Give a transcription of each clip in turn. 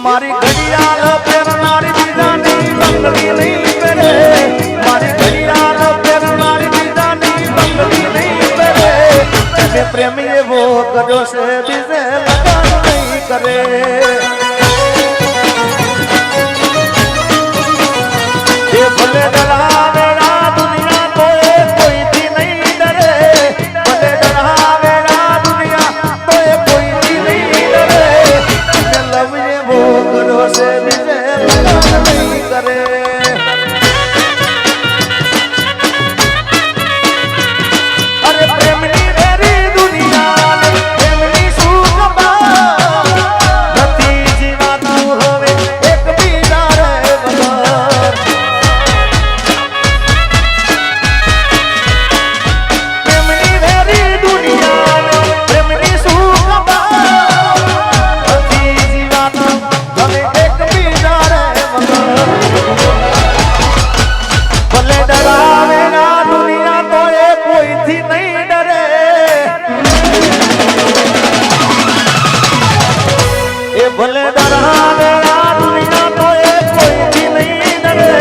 મારી ઘડિયાળ પહેરનારી બીજાની બંગડી નહીં પહેરે, મારી ઘડિયાળ પહેરનારી બીજાની બંગડી નહીં પહેરે, એને પ્રેમ એવો કર્યો છે બીજે લગન નહીં કરે. એ ભલે ડરાવે આ દુનિયા તો એ કોઈથી નહીં ડરે, ભલે ડરાવે આ દુનિયા તો એ કોઈથી નહીં ડરે, એને લવ એવો કર્યો છે બીજે લગન નહીં કરે. અરે પ્રેમની વેરી દુનિયા પ્રેમની શું ખબર, નથી જીવાતું હવે એકબીજા રે વગર. પ્રેમની વેરી દુનિયા પ્રેમની શું ખબર, નથી જીવાતું હવે એકબીજા રે વગર. ભલે ડરાવે ના દુનિયા તો એ કોઈથી નહીં ડરે, એ ભલે ડરાવે આ દુનિયા તો એ કોઈથી નહીં ડરે,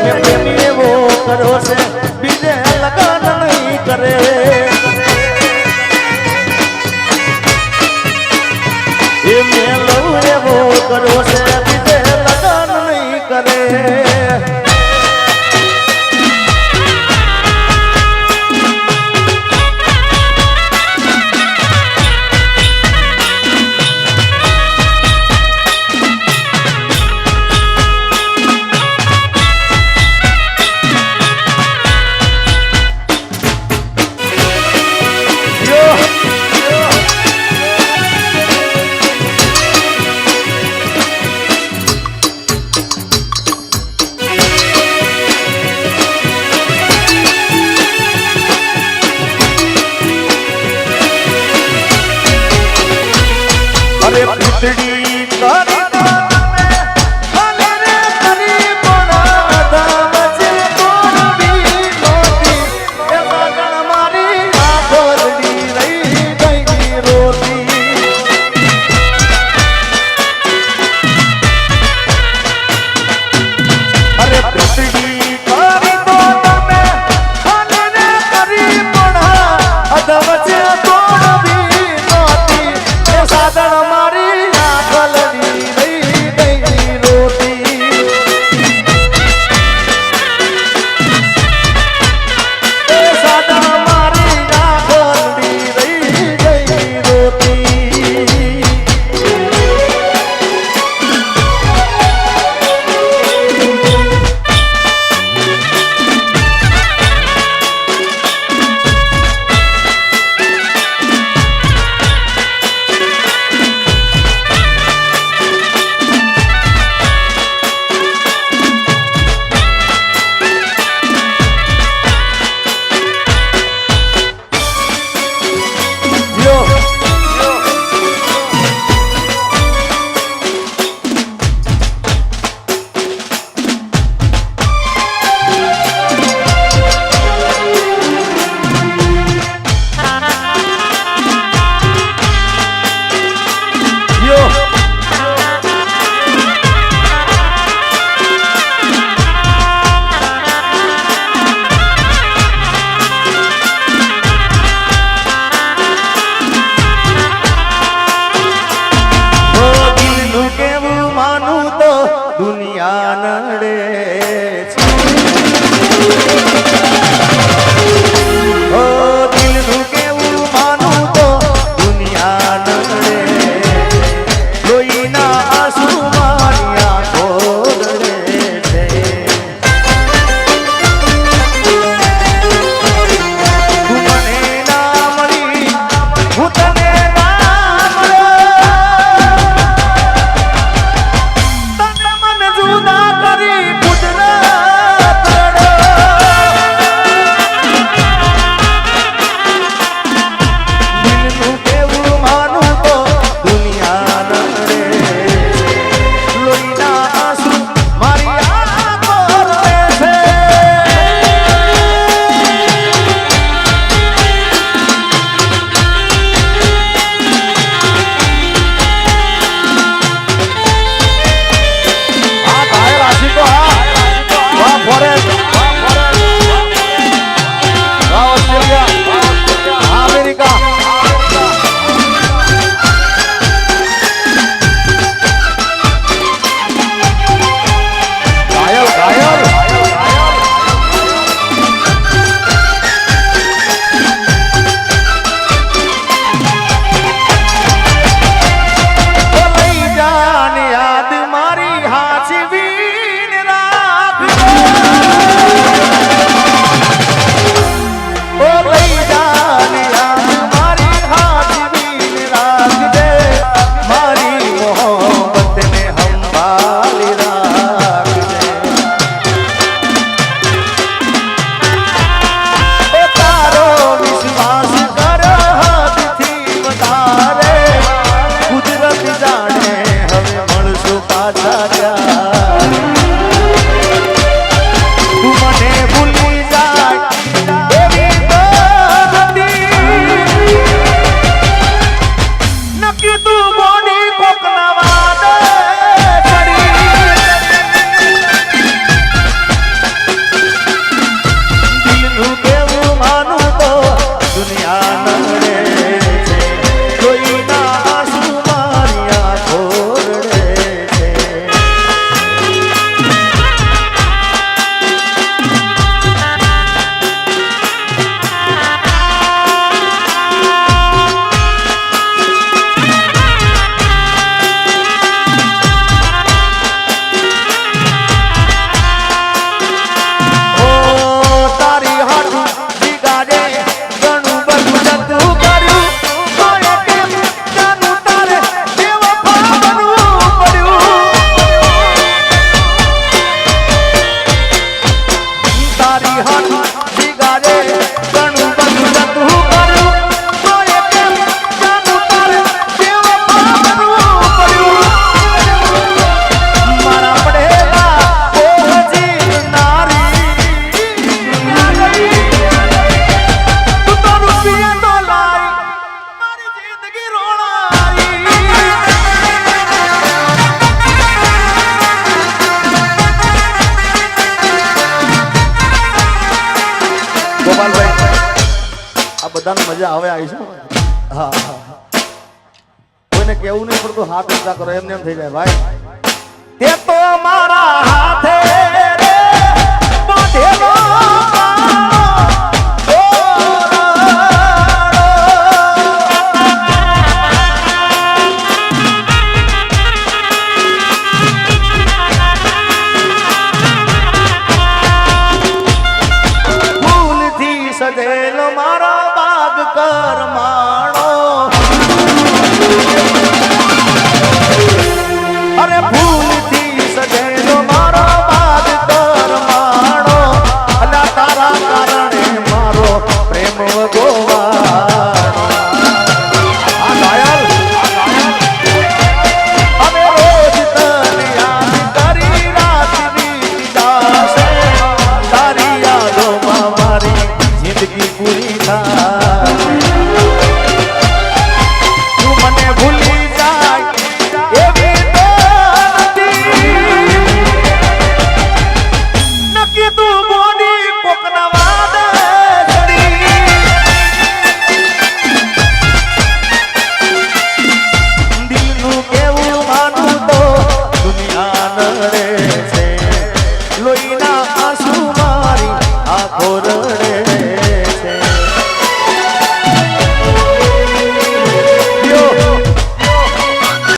એ પ્રેમી એવો કર્યો છે બીજે લગન નહીં કરે. એ મેં લવ એવો કર્યો છે બીજે લગન નહીં કરે. અરે પીતળી તારી નામે ભલે રે તારી પણ અદાવજે તોડવી નહોતી, એ મગન મારી આંખોડી રહી ગઈ રોતી. અરે પીતળી તારી તો તમે ભલે રે તારી પણ અદાવજે તોડવી નહોતી, એ સાધન મારી આંખોડી રહી ગઈ રોતી. એ સાધન મારી આંખોડી રહી ગઈ રોતી. દુનિયા નડે છે, ઓ દિલનું કેવું માનું તો દુનિયા નડે, લોહીના આંસુ મારી આંખો રડે છે. તું મને ના મળી હું તને ના મળ્યો, તને મને જુદા કરી બધાને મજા આવે આવી છે હા કોઈને કેવું નહીં પડતું હાથ ઊંચા કરો એમને એમ થઈ જાય ભાઈ તે તો મારા